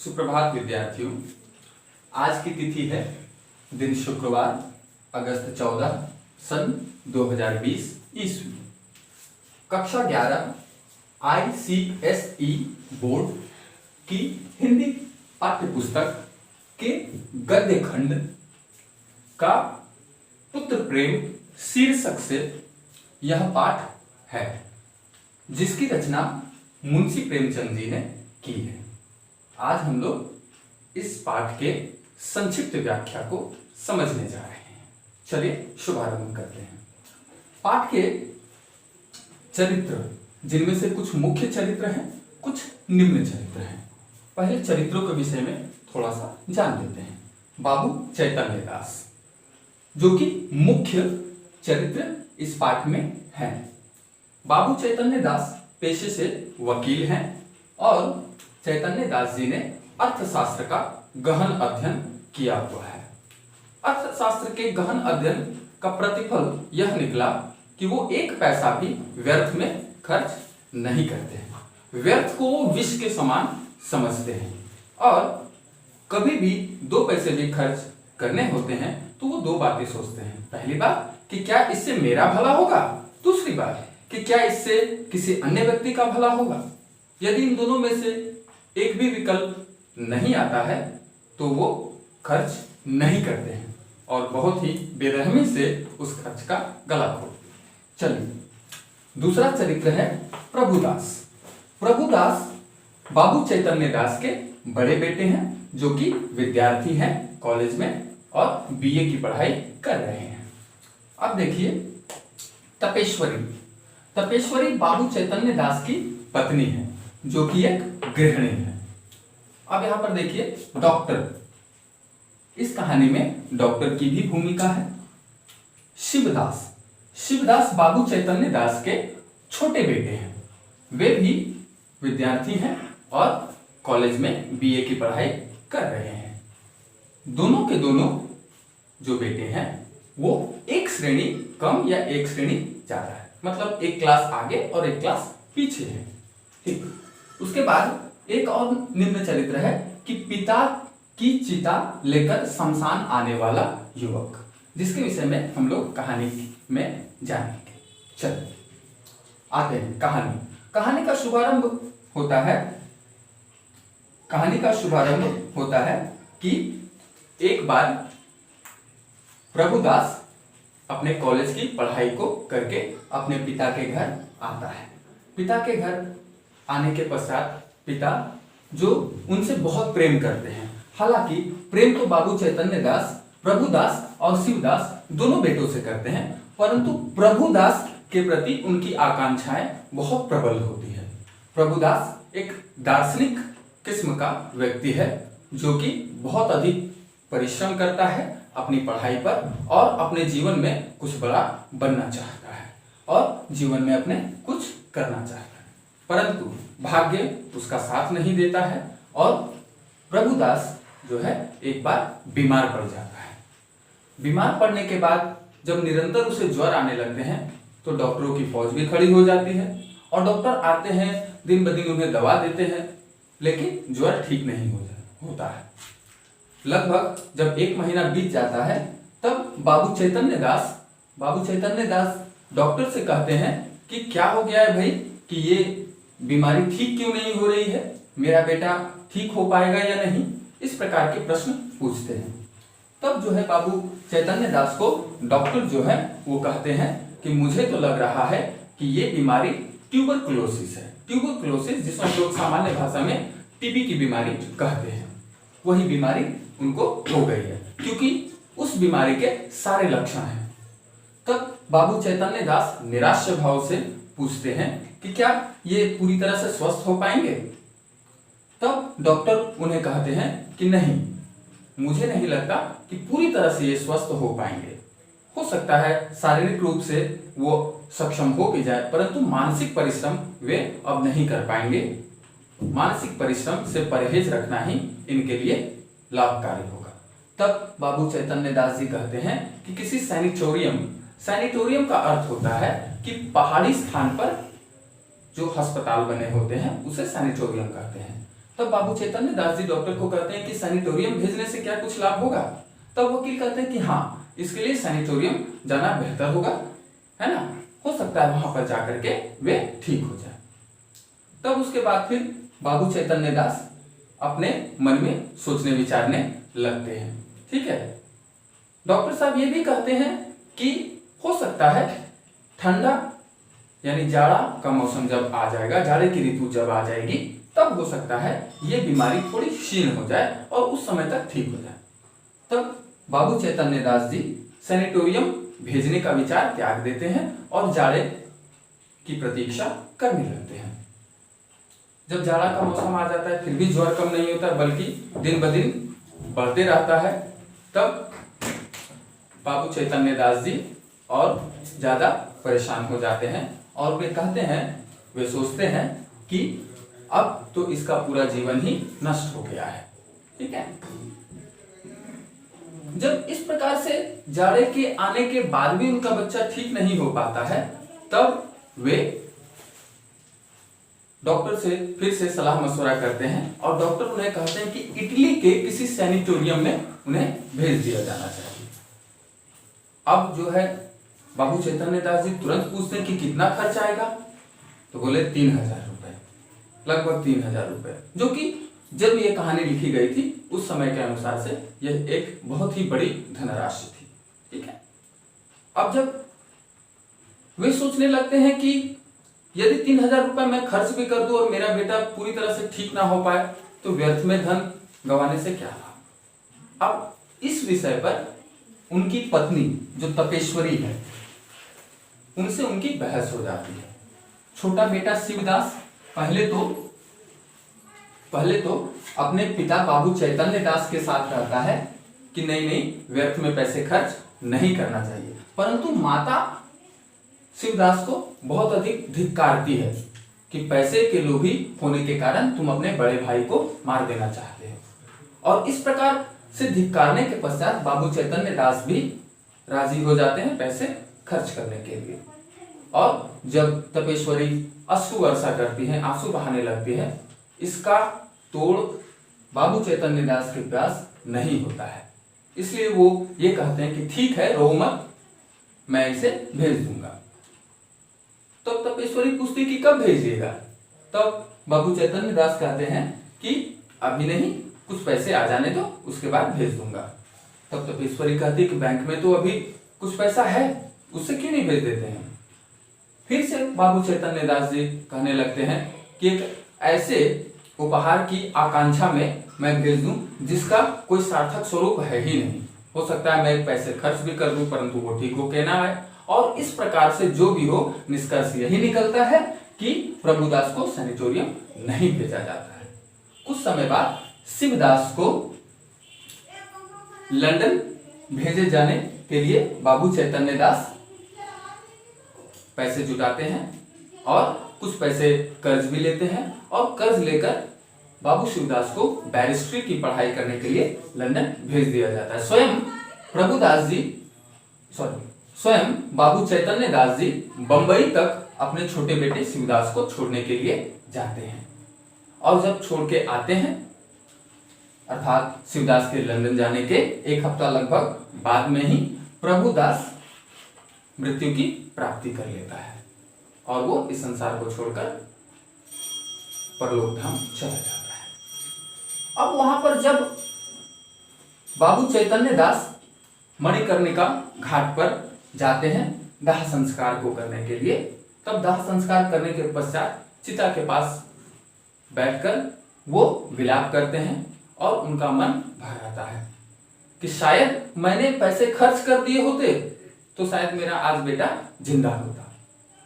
सुप्रभात विद्यार्थियों। आज की तिथि है दिन शुक्रवार, अगस्त 14 सन 2020 ईस्वी। कक्षा 11 ICSE बोर्ड की हिंदी पाठ्य पुस्तक के गद्य खंड का पुत्र प्रेम शीर्षक से यह पाठ है, जिसकी रचना मुंशी प्रेमचंद जी ने की है। आज हम लोग इस पाठ के संक्षिप्त व्याख्या को समझने जा रहे हैं। चलिए शुभारंभ करते हैं। पाठ के चरित्र, जिनमें से कुछ मुख्य चरित्र हैं, कुछ निम्न चरित्र हैं। पहले चरित्रों के विषय में थोड़ा सा जान लेते हैं। बाबू चैतन्य दास, जो कि मुख्य चरित्र इस पाठ में है। बाबू चैतन्य दास पेशे से वकील हैं और चैतन्य दास जी ने अर्थशास्त्र का गहन अध्ययन किया हुआ है। अर्थशास्त्र के गहन अध्ययन का प्रतिफल यह निकला कि वो एक पैसा भी व्यर्थ में खर्च नहीं करते हैं। व्यर्थ को वो विष के समान समझते हैं और कभी भी 2 पैसे भी खर्च करने होते हैं तो वो 2 बातें सोचते हैं। पहली बात कि क्या इससे मेरा भला होगा, दूसरी बात कि क्या इससे किसी अन्य व्यक्ति का भला होगा। यदि इन दोनों में से एक भी विकल्प नहीं आता है तो वो खर्च नहीं करते हैं और बहुत ही बेरहमी से उस खर्च का गला घोटते। चलिए, दूसरा चरित्र है प्रभुदास। प्रभुदास बाबू चैतन्य दास के बड़े बेटे हैं, जो कि विद्यार्थी हैं कॉलेज में और BA की पढ़ाई कर रहे हैं। अब देखिए, तपेश्वरी बाबू चैतन्य दास की पत्नी है, जो कि एक गृहिणी है। अब यहां पर देखिए, डॉक्टर, इस कहानी में डॉक्टर की भी भूमिका है। शिवदास बाबू चैतन्य दास के छोटे बेटे हैं। वे भी विद्यार्थी हैं और कॉलेज में BA की पढ़ाई कर रहे हैं। दोनों के दोनों जो बेटे हैं वो एक श्रेणी कम या एक श्रेणी ज्यादा है, मतलब एक क्लास आगे और एक क्लास पीछे है। ठीक। उसके बाद एक और निम्न चरित्र है कि पिता की चिता लेकर शमशान आने वाला युवक, जिसके विषय में हम लोग कहानी में जानेंगे। चलिए आते हैं कहानी का शुभारंभ होता है कि एक बार प्रभुदास अपने कॉलेज की पढ़ाई को करके अपने पिता के घर आता है। पिता के घर आने के पश्चात पिता जो उनसे बहुत प्रेम करते हैं, हालांकि प्रेम तो बाबू चैतन्य दास, प्रभुदास और शिवदास दोनों बेटों से करते हैं, परंतु प्रभुदास के प्रति उनकी आकांक्षाएं बहुत प्रबल होती है। प्रभुदास एक दार्शनिक किस्म का व्यक्ति है, जो कि बहुत अधिक परिश्रम करता है अपनी पढ़ाई पर और अपने जीवन में कुछ बड़ा बनना चाहता है और जीवन में अपने कुछ करना चाहता है, परंतु भाग्य उसका साथ नहीं देता है और प्रभुदास जो है एक बार बीमार पड़ जाता है। बीमार पड़ने के बाद जब निरंतर उसे ज्वर आने लगते हैं तो डॉक्टरों की फौज भी खड़ी हो जाती है और डॉक्टर आते हैं, दिन ब दिन उन्हें दवा देते हैं, लेकिन ज्वर ठीक नहीं होता है। लगभग जब 1 महीना बीत जाता है तब बाबू चैतन्य दास डॉक्टर से कहते हैं कि क्या हो गया है भाई, कि ये बीमारी ठीक क्यों नहीं हो रही है, मेरा बेटा ठीक हो पाएगा या नहीं, इस प्रकार के प्रश्न पूछते हैं। तब जो है बाबू चैतन्य दास को डॉक्टर जो है वो कहते हैं कि मुझे तो लग रहा है कि ये बीमारी ट्यूबरकुलोसिस है। ट्यूबरकुलोसिस, जिसको हम लोग सामान्य भाषा में TB की बीमारी कहते हैं, वही बीमारी उनको हो गई है, क्योंकि उस बीमारी के सारे लक्षण हैं। तब बाबू चैतन्य दास निराश भाव से पूछते हैं कि क्या ये पूरी तरह से स्वस्थ हो पाएंगे। तब डॉक्टर उन्हें कहते हैं कि नहीं, मुझे नहीं लगता कि पूरी तरह से ये स्वस्थ हो पाएंगे। हो सकता है शारीरिक रूप से वो सक्षम हो भी जाए, परंतु मानसिक परिश्रम वे अब नहीं कर पाएंगे। मानसिक परिश्रम से परहेज रखना ही इनके लिए लाभकारी होगा। तब बाबू चैतन्य दास जी कहते हैं कि किसी सैनिटोरियम का अर्थ होता है कि पहाड़ी स्थान पर जो अस्पताल बने होते हैं उसे सैनिटोरियम कहते हैं। तब बाबू चैतन्य दास जी डॉक्टर को कहते हैं कि सैनिटोरियम भेजने से क्या कुछ लाभ होगा? तब वकील कहते हैं कि हाँ, इसके लिए सैनिटोरियम जाना बेहतर होगा, है ना, हो सकता है वहां पर जाकर के वे ठीक हो जाए। तब उसके बाद फिर बाबू चैतन्य दास अपने मन में सोचने विचारने लगते हैं। ठीक है, डॉक्टर साहब ये भी कहते हैं कि हो सकता है ठंडा यानी जाड़ा का मौसम जब आ जाएगा, जाड़े की ऋतु जब आ जाएगी, तब हो सकता है ये बीमारी थोड़ी क्षीण हो जाए और उस समय तक ठीक हो जाए। तब बाबू चैतन्य दास जी सैनिटोरियम भेजने का विचार त्याग देते हैं और जाड़े की प्रतीक्षा करने लगते हैं। जब जाड़ा का मौसम आ जाता है फिर भी ज्वर कम नहीं होता, बल्कि दिन ब दिन बढ़ते रहता है, तब बाबू चैतन्य दास जी और ज्यादा परेशान हो जाते हैं और वे कहते हैं, वे सोचते हैं कि अब तो इसका पूरा जीवन ही नष्ट हो गया है। ठीक है, जब इस प्रकार से जाड़े के आने के बाद भी उनका बच्चा ठीक नहीं हो पाता है, तब वे डॉक्टर से फिर से सलाह मशवरा करते हैं और डॉक्टर उन्हें कहते हैं कि इटली के किसी सैनिटोरियम में उन्हें भेज दिया जाना चाहिए। अब जो है बाबू चैतन्य दास जी तुरंत पूछते हैं कि कितना खर्च आएगा? तो बोले 3000 रुपए, लगभग 3000 रुपए, जो कि जब ये कहानी लिखी गई थी उस समय के अनुसार से यह एक बहुत ही बड़ी धनराशि थी। ठीक है, अब जब वे सोचने लगते हैं कि यदि 3000 रुपए मैं खर्च भी कर दूं और मेरा बेटा पूरी तरह से ठीक ना हो पाए तो व्यर्थ में धन गंवाने से क्या लाभ। अब इस विषय पर उनकी पत्नी जो तपेश्वरी है उनसे उनकी बहस हो जाती है। छोटा बेटा शिवदास पहले तो अपने पिता बाबू चैतन्य दास के साथ रहता है कि नहीं व्यर्थ में पैसे खर्च नहीं करना चाहिए, परंतु माता शिवदास को बहुत अधिक धिक्कारती है कि पैसे के लोभी होने के कारण तुम अपने बड़े भाई को मार देना चाहते हो। और इस प्रकार से धिक्कारने के पश्चात बाबू चैतन्य दास भी राजी हो जाते हैं पैसे खर्च करने के लिए। और जब तपेश्वरी अश्रु वर्षा करती है, आंसू बहाने लगती है, इसका तोड़ बाबू चैतन्य दास के पास नहीं होता है, इसलिए वो ये कहते हैं कि ठीक है, रो मत, मैं इसे भेज दूंगा। तो तपेश्वरी पूछती कि कब भेजिएगा? तब बाबू चैतन्य दास कहते हैं कि अभी नहीं, कुछ पैसे आ जाने दो, उसके बाद भेज दूंगा। तब तपेश्वरी कहती कि बैंक में तो अभी कुछ पैसा है, उससे क्यों नहीं भेज देते हैं? फिर से बाबू चैतन्य दास जी कहने लगते हैं कि एक ऐसे उपहार की आकांक्षा में मैं भेज दूं जिसका कोई सार्थक स्वरूप है ही नहीं। हो सकता है मैं पैसे खर्च भी कर दूं परंतु वो ठीक हो के ना आए। और इस प्रकार से जो भी हो, निष्कर्ष यही निकलता है कि प्रभुदास को सैनिटोरियम नहीं भेजा जाता है। कुछ समय बाद शिवदास को लंदन भेजे जाने के लिए बाबू चैतन्य दास पैसे जुटाते हैं और कुछ पैसे कर्ज भी लेते हैं और कर्ज लेकर बाबू शिवदास को बैरिस्ट्री की पढ़ाई करने के लिए लंदन भेज दिया जाता है। स्वयं बाबू चैतन्य दास जी बंबई तक अपने छोटे बेटे शिवदास को छोड़ने के लिए जाते हैं और जब छोड़ के आते हैं, अर्थात शिवदास के लंदन जाने के एक हफ्ता लगभग बाद में ही प्रभुदास मृत्यु की प्राप्ति कर लेता है और वो इस संसार को छोड़कर परलोक धाम चला जाता है। अब वहां पर जब बाबू चैतन्य दास मणिकर्णिका घाट पर जाते हैं दाह संस्कार को करने के लिए, तब दाह संस्कार करने के पश्चात चिता के पास बैठकर वो विलाप करते हैं और उनका मन भर आता है कि शायद मैंने पैसे खर्च कर दिए होते तो शायद मेरा आज बेटा जिंदा होता।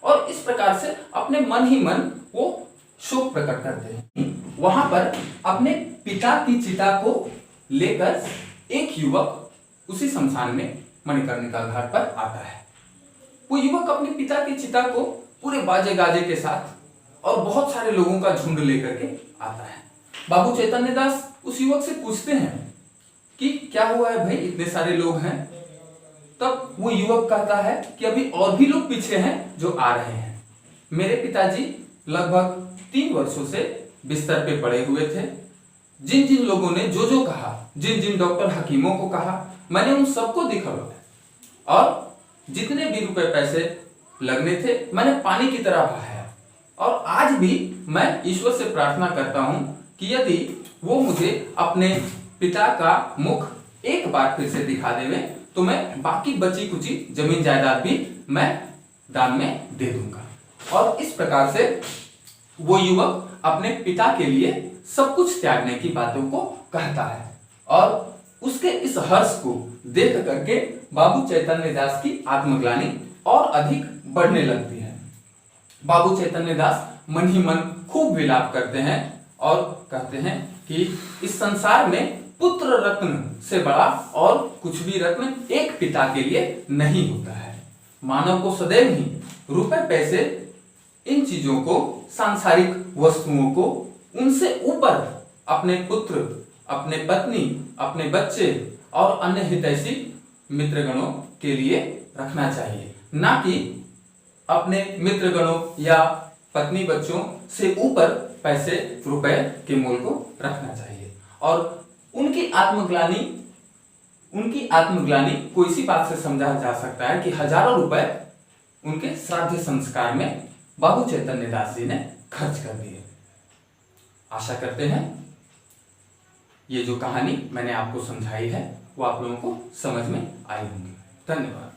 और इस प्रकार से अपने मन ही मन वो शोक प्रकट करते हैं। वहां पर अपने पिता की चिता को लेकर एक युवक उसी शमशान में मणिकर्णिका घाट पर आता है। वो युवक अपने पिता की चिता को पूरे बाजे गाजे के साथ और बहुत सारे लोगों का झुंड लेकर के आता है। बाबू चैतन्य दास उस युवक से पूछते हैं कि क्या हुआ है भाई, इतने सारे लोग हैं? तब वो युवक कहता है कि अभी और भी लोग पीछे हैं जो आ रहे हैं। मेरे पिताजी लगभग 3 वर्षों से बिस्तर पे पड़े हुए थे। जिन जिन लोगों ने जो जो कहा, जिन जिन डॉक्टर हकीमों को कहा, मैंने उन सबको दिखलवाया और जितने भी रुपए पैसे लगने थे मैंने पानी की तरह बहाया। और आज भी मैं ईश्वर से प्रार्थना करता हूं कि यदि वो मुझे अपने पिता का मुख एक बार फिर से दिखा देवे तो मैं बाकी बची कुची जमीन जायदाद भी मैं दान में दे दूंगा। और इस प्रकार से वो युवक अपने पिता के लिए सब कुछ त्यागने की बातों को कहता है। और उसके इस हर्ष को देख करके बाबू चैतन्य दास की आत्मग्लानि और अधिक बढ़ने लगती है। बाबू चैतन्य दास मन ही मन खूब विलाप करते हैं और कहते हैं कि इस संसार में पुत्र रत्न से बड़ा और कुछ भी रत्न एक पिता के लिए नहीं होता है। मानव को सदैव ही रुपए पैसे, इन चीजों को, सांसारिक वस्तुओं को उनसे ऊपर अपने पुत्र, अपने पत्नी, अपने बच्चे और अन्य हितैषी मित्रगणों के लिए रखना चाहिए, ना कि अपने मित्रगणों या पत्नी बच्चों से ऊपर पैसे रुपए के मोल को रखना चाहिए। और उनकी आत्मग्लानि को इसी बात से समझा जा सकता है कि हजारों रुपए उनके श्राद्ध संस्कार में बाबू चैतन्य दास जी ने खर्च कर दिए। आशा करते हैं ये जो कहानी मैंने आपको समझाई है वो आप लोगों को समझ में आई होंगी। धन्यवाद।